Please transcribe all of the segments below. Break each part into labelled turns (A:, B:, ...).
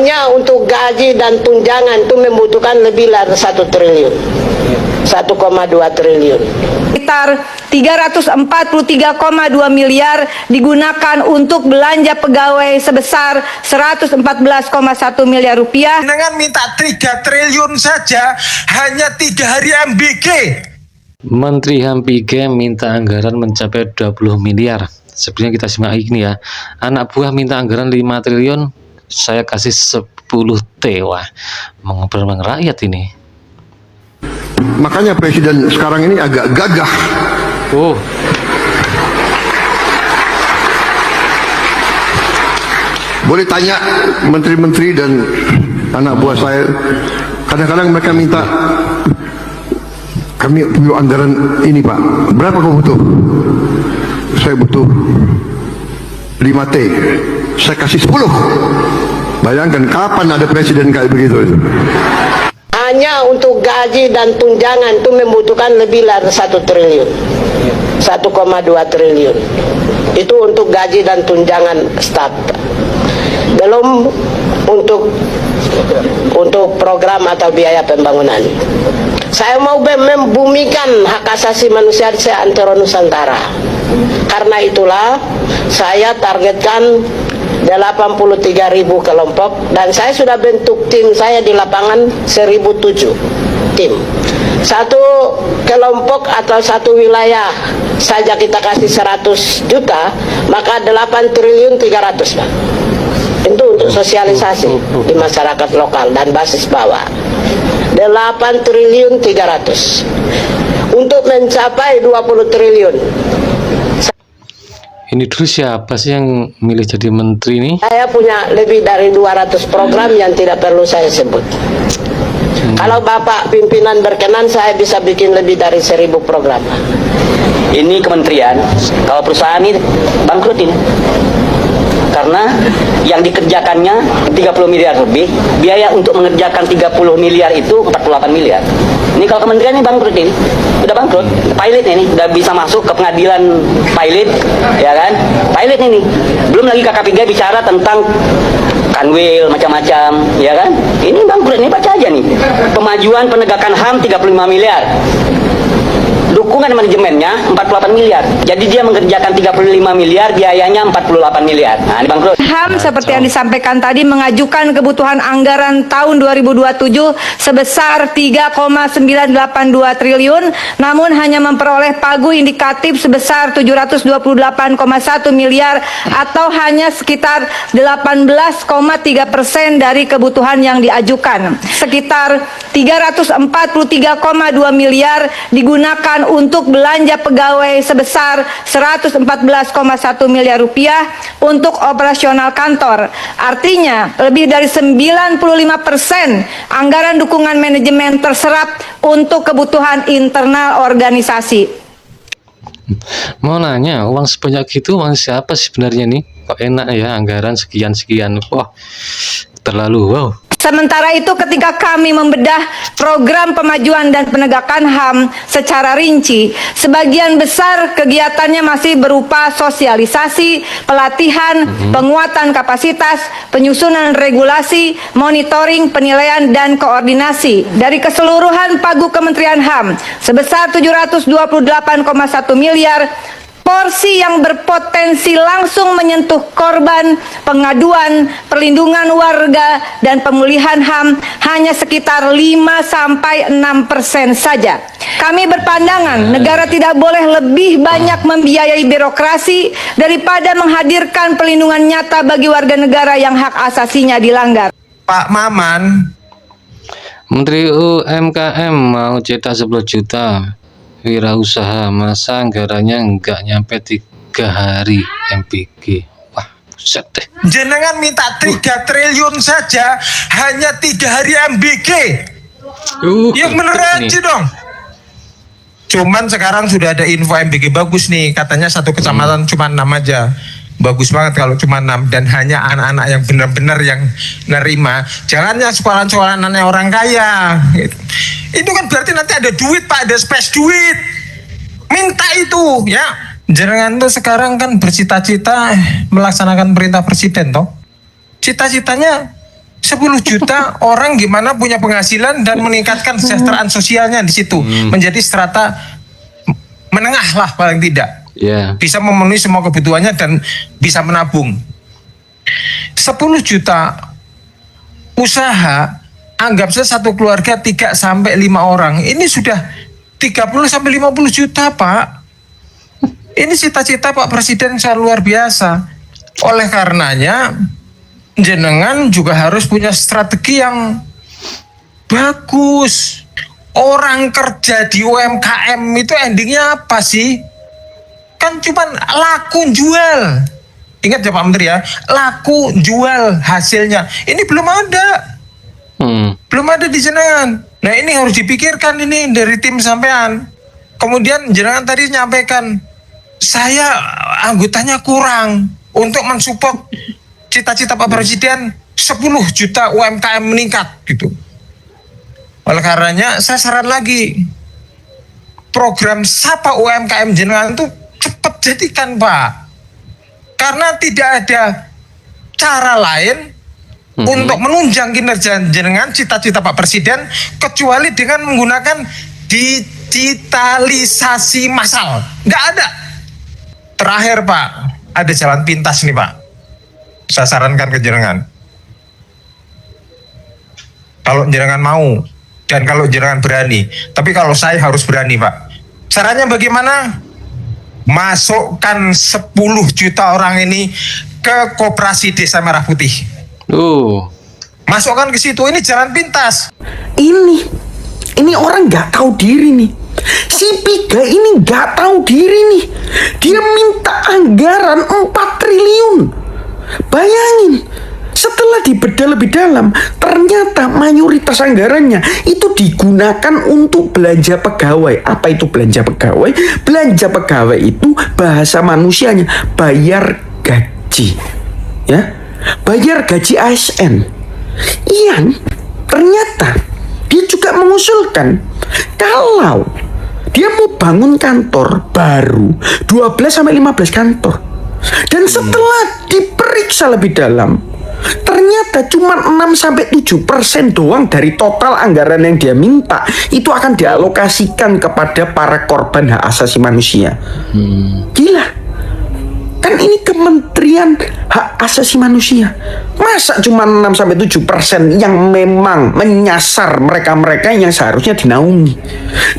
A: Hanya untuk gaji dan tunjangan itu membutuhkan lebih dari 1 triliun. 1,2 triliun.
B: Sekitar 343,2 miliar digunakan untuk belanja pegawai sebesar 114,1 miliar rupiah.
C: Dengan minta 3 triliun saja hanya 3 hari MBG.
D: Menteri HMPG minta anggaran mencapai 20 miliar. Sebenarnya kita simak ini ya. Anak buah minta anggaran 5 triliun, saya kasih 10 T. Wah, mengobrol dengan rakyat ini.
E: Makanya presiden sekarang ini agak gagah.
D: Oh,
E: Boleh tanya menteri-menteri dan anak buah saya. Kadang-kadang mereka minta, kami perlu anggaran ini Pak. Berapa kau butuh? Saya butuh 5 T. Saya kasih 10. Bayangkan kapan ada presiden kayak begitu.
A: Hanya untuk gaji dan tunjangan itu membutuhkan lebih dari 1 triliun. 1,2 triliun. Itu untuk gaji dan tunjangan staf. Belum untuk program atau biaya pembangunan. Saya mau membumikan hak asasi manusia di seantero Nusantara. Karena itulah saya targetkan 83.000 kelompok dan saya sudah bentuk tim saya di lapangan 1.007 tim. Satu kelompok atau satu wilayah saja kita kasih 100 juta, maka 8 triliun 300 Pak. Itu untuk sosialisasi di masyarakat lokal dan basis bawah. 8 triliun 300 untuk mencapai 20 triliun.
D: ini dulu siapa sih yang milih jadi menteri ini?
A: Saya punya lebih dari 200 program yang tidak perlu saya sebut. Kalau Bapak pimpinan berkenan, saya bisa bikin lebih dari 1.000 program.
F: Ini kementerian, kalau perusahaan ini bangkrut ini. Karena yang dikerjakannya 30 miliar lebih, biaya untuk mengerjakan 30 miliar itu 48 miliar. Ini kalau kementerian ini bangkrut ini, udah bangkrut. Pilot ini udah bisa masuk ke pengadilan pilot, ya kan? Pilot ini, belum lagi KKPG bicara tentang kanwil macam-macam, ya kan? Ini bangkrut, ini baca aja nih. Pemajuan penegakan HAM 35 miliar. Dukungan manajemennya 48 miliar. Jadi dia mengerjakan 35 miliar, biayanya 48 miliar. Nah, ini bangkrut.
B: HAM seperti yang disampaikan tadi mengajukan kebutuhan anggaran tahun 2027 sebesar 3,982 triliun, namun hanya memperoleh pagu indikatif sebesar 728,1 miliar atau hanya sekitar 18,3% dari kebutuhan yang diajukan. Sekitar 343,2 miliar digunakan untuk belanja pegawai sebesar 114,1 miliar rupiah untuk operasional kantor. Artinya lebih dari 95% anggaran dukungan manajemen terserap untuk kebutuhan internal organisasi.
D: Mau nanya, uang sebanyak itu uang siapa sih sebenarnya nih? Kok enak ya anggaran sekian-sekian? Wah, terlalu wow.
B: Sementara itu ketika kami membedah program pemajuan dan penegakan HAM secara rinci, sebagian besar kegiatannya masih berupa sosialisasi, pelatihan, penguatan kapasitas, penyusunan regulasi, monitoring, penilaian, dan koordinasi. Dari keseluruhan pagu Kementerian HAM sebesar 728,1 miliar, porsi yang berpotensi langsung menyentuh korban, pengaduan, perlindungan warga, dan pemulihan HAM hanya sekitar 5-6% saja. Kami berpandangan negara tidak boleh lebih banyak membiayai birokrasi daripada menghadirkan perlindungan nyata bagi warga negara yang hak asasinya dilanggar.
C: Pak Maman,
D: Menteri UMKM mau cetak 10 juta wirausaha, masa anggarannya nggak nyampe 3 hari MPG. Wah, buset deh.
C: jenengan minta 3 triliun saja hanya 3 hari MBG. Yang bener aja dong. Cuman sekarang sudah ada info MBG bagus nih, katanya satu kecamatan cuma 6 aja. Bagus banget kalau cuma 6 dan hanya anak-anak yang benar-benar yang nerima. Jangannya sekolah-sekolah anak orang kaya. Itu kan berarti nanti ada duit Pak, ada space duit. Minta itu ya. Jangan tuh sekarang kan bercita-cita melaksanakan perintah presiden toh. Cita-citanya 10 juta orang gimana punya penghasilan dan meningkatkan kesejahteraan sosialnya di situ menjadi strata menengah lah paling tidak.
D: Ya.
C: Bisa memenuhi semua kebutuhannya dan bisa menabung. 10 juta usaha, anggap saja satu keluarga 3 sampai 5 orang. Ini sudah 30 sampai 50 juta, Pak. Ini cita-cita Pak Presiden sangat luar biasa. Oleh karenanya, jenengan juga harus punya strategi yang bagus. Orang kerja di UMKM itu endingnya apa sih? Kan cuman laku jual. Ingat ya Pak Menteri ya, laku jual hasilnya. Ini belum ada. Belum ada di jenengan. Nah ini harus dipikirkan ini dari tim sampean. Kemudian jenengan tadi nyampaikan, saya anggotanya kurang untuk mensupport cita-cita Pak Presiden 10 juta UMKM meningkat gitu. Oleh karenanya saya saran lagi, program Sapa UMKM jenengan itu cepat jadikan Pak. Karena tidak ada cara lain untuk menunjang kinerja jenengan cita-cita Pak Presiden kecuali dengan menggunakan digitalisasi massal. Nggak ada. Terakhir Pak, ada jalan pintas nih Pak. Saya sarankan ke jenengan. Kalau jenengan mau dan kalau jenengan berani. Tapi kalau saya harus berani Pak. Caranya bagaimana? Masukkan 10 juta orang ini ke koperasi Desa Merah Putih. Masukkan ke situ, ini jalan pintas.
G: Ini orang nggak tahu diri nih. Si Piga ini nggak tahu diri nih. Dia minta anggaran 4 triliun. Bayangin, setelah dibedah lebih dalam, ternyata mayoritas anggarannya itu digunakan untuk belanja pegawai. Apa itu belanja pegawai? Belanja pegawai itu bahasa manusianya bayar gaji, ya, bayar gaji ASN. Yang ternyata dia juga mengusulkan kalau dia mau bangun kantor baru 12-15 kantor. Dan setelah diperiksa lebih dalam, ternyata cuma 6-7% doang dari total anggaran yang dia minta itu akan dialokasikan kepada para korban hak asasi manusia. Gila. Kan ini Kementerian Hak Asasi Manusia. Masa cuma 6-7% yang memang menyasar mereka-mereka yang seharusnya dinaungi.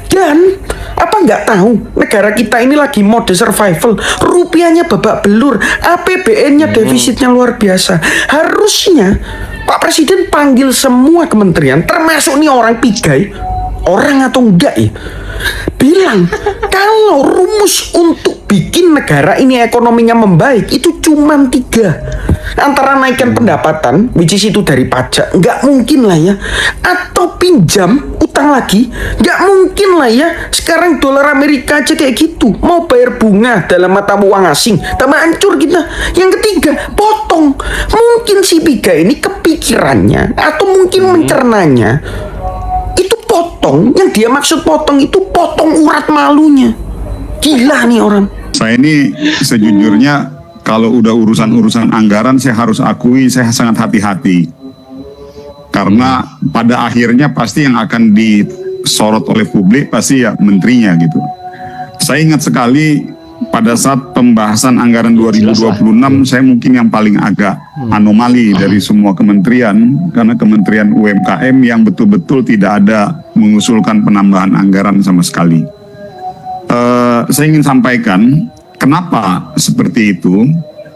G: Dan apa nggak tahu negara kita ini lagi mode survival, rupiahnya babak belur, APBN-nya defisitnya luar biasa. Harusnya Pak Presiden panggil semua kementerian, termasuk nih orang pigai, orang atau enggak ya, bilang kalau rumus untuk bikin negara ini ekonominya membaik itu cuma 3. Antara naikkan pendapatan, which is itu dari pajak, nggak mungkin lah ya, atau pinjam utang lagi, nggak mungkin lah ya. Sekarang dolar Amerika aja kayak gitu, mau bayar bunga dalam mata uang asing, tambah hancur kita. Yang ketiga, potong. Mungkin si Piga ini kepikirannya atau mungkin mencernanya itu potong, yang dia maksud potong itu potong urat malunya. Gila nih orang.
H: Saya ini sejujurnya kalau udah urusan-urusan anggaran saya harus akui saya sangat hati-hati. Karena pada akhirnya pasti yang akan disorot oleh publik pasti ya menterinya gitu. Saya ingat sekali pada saat pembahasan anggaran 2026 saya mungkin yang paling agak anomali dari semua kementerian, karena Kementerian UMKM yang betul-betul tidak ada mengusulkan penambahan anggaran sama sekali. Saya ingin sampaikan kenapa seperti itu.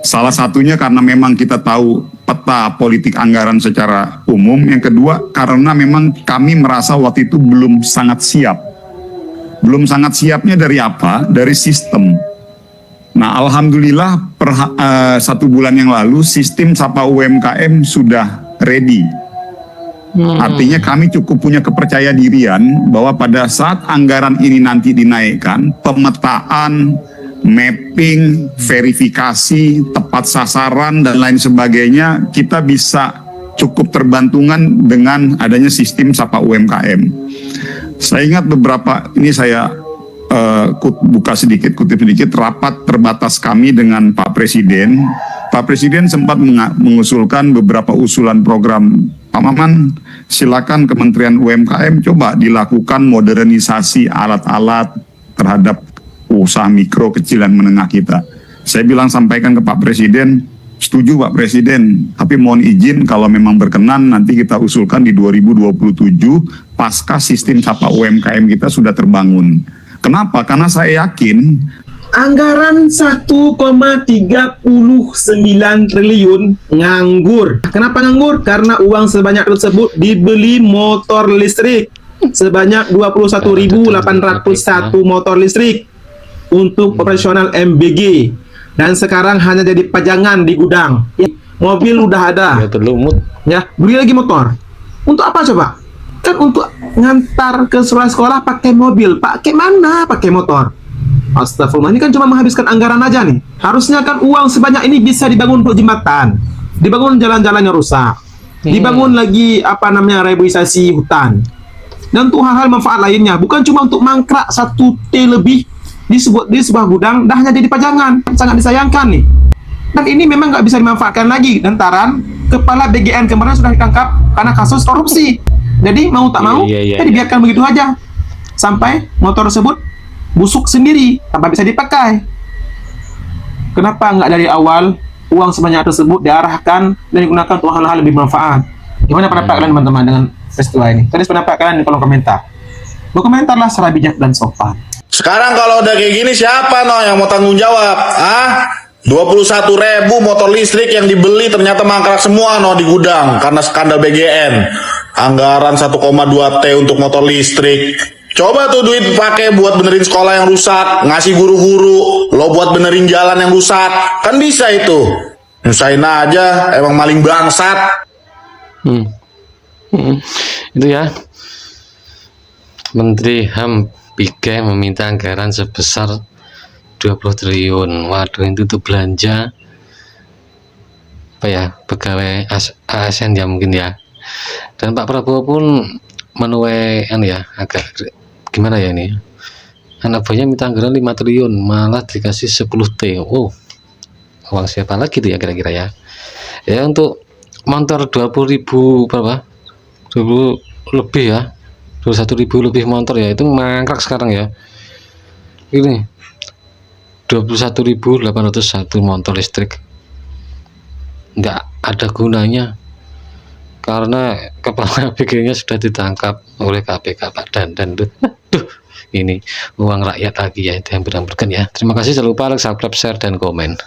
H: Salah satunya karena memang kita tahu peta politik anggaran secara umum. Yang kedua karena memang kami merasa waktu itu belum sangat siap. Belum sangat siapnya dari apa? Dari sistem. Nah, alhamdulillah 1 bulan yang lalu sistem Sapa UMKM sudah ready. Artinya kami cukup punya kepercayaan dirian bahwa pada saat anggaran ini nanti dinaikkan, pemetaan, mapping, verifikasi, tepat sasaran dan lain sebagainya, kita bisa cukup terbantungan dengan adanya sistem Sapa UMKM. Saya ingat beberapa, ini saya buka sedikit, kutip sedikit, rapat terbatas kami dengan Pak Presiden. Pak Presiden sempat mengusulkan beberapa usulan program Pak Maman, silakan Kementerian UMKM coba dilakukan modernisasi alat-alat terhadap usaha mikro, kecil, dan menengah kita. Saya bilang sampaikan ke Pak Presiden, setuju Pak Presiden, tapi mohon izin kalau memang berkenan nanti kita usulkan di 2027 pasca sistem sapa UMKM kita sudah terbangun. Kenapa? Karena saya yakin
G: Anggaran 1,39 triliun nganggur. Kenapa nganggur? Karena uang sebanyak tersebut dibeli motor listrik sebanyak 21.801 motor listrik untuk operasional MBG, dan sekarang hanya jadi pajangan di gudang. Mobil udah ada, ya, beli lagi motor. Untuk apa coba? Kan untuk ngantar ke sekolah pakai mobil, pakai mana? Pakai motor. Astagfirullah, ini kan cuma menghabiskan anggaran aja nih. Harusnya kan uang sebanyak ini bisa dibangun untuk jembatan, dibangun jalan-jalan yang rusak, dibangun lagi rehabilitasi hutan, dan untuk hal-hal manfaat lainnya. Bukan cuma untuk mangkrak 1T lebih di sebuah gudang, dah hanya jadi pajangan. Sangat disayangkan nih. Dan ini memang nggak bisa dimanfaatkan lagi. Lantaran kepala BGN kemarin sudah ditangkap karena kasus korupsi. Jadi mau tak mau, dibiarkan begitu aja sampai motor tersebut busuk sendiri tanpa bisa dipakai. Kenapa nggak dari awal uang sebanyak tersebut diarahkan dan digunakan untuk hal-hal lebih bermanfaat? Gimana pendapat kalian teman-teman dengan peristiwa ini? Tulis pendapat kalian di kolom komentar. Berkomentarlah secara bijak dan sopan.
I: Sekarang kalau udah kayak gini siapa yang mau tanggung jawab? 21.000 motor listrik yang dibeli ternyata mangkrak semua di gudang karena skandal BGN. Anggaran 1,2 T untuk motor listrik. Coba tuh duit pakai buat benerin sekolah yang rusak, ngasih guru-guru, lo buat benerin jalan yang rusak, kan bisa itu. Nyusahin aja, emang maling bangsat.
D: Itu ya, Menteri HAM Pigai meminta anggaran sebesar 20 triliun. Waduh, itu tuh belanja apa ya, pegawai ASN ya mungkin ya. Dan Pak Prabowo pun menuai agak gimana ya ini, anak buahnya minta anggaran 5 triliun malah dikasih 10 T. Oh, uang siapa lagi tuh ya kira-kira ya. Ya untuk motor 20.000 berapa, 20 lebih ya, 21.000 lebih motor ya, itu mangkrak sekarang ya. Ini 21.801 motor listrik nggak ada gunanya karena kepala BG-nya sudah ditangkap oleh KPK Pak Dandan. Duh, ini uang rakyat lagi ya, itu yang beramburkan ya. Terima kasih, jangan lupa like, subscribe, share, dan komen.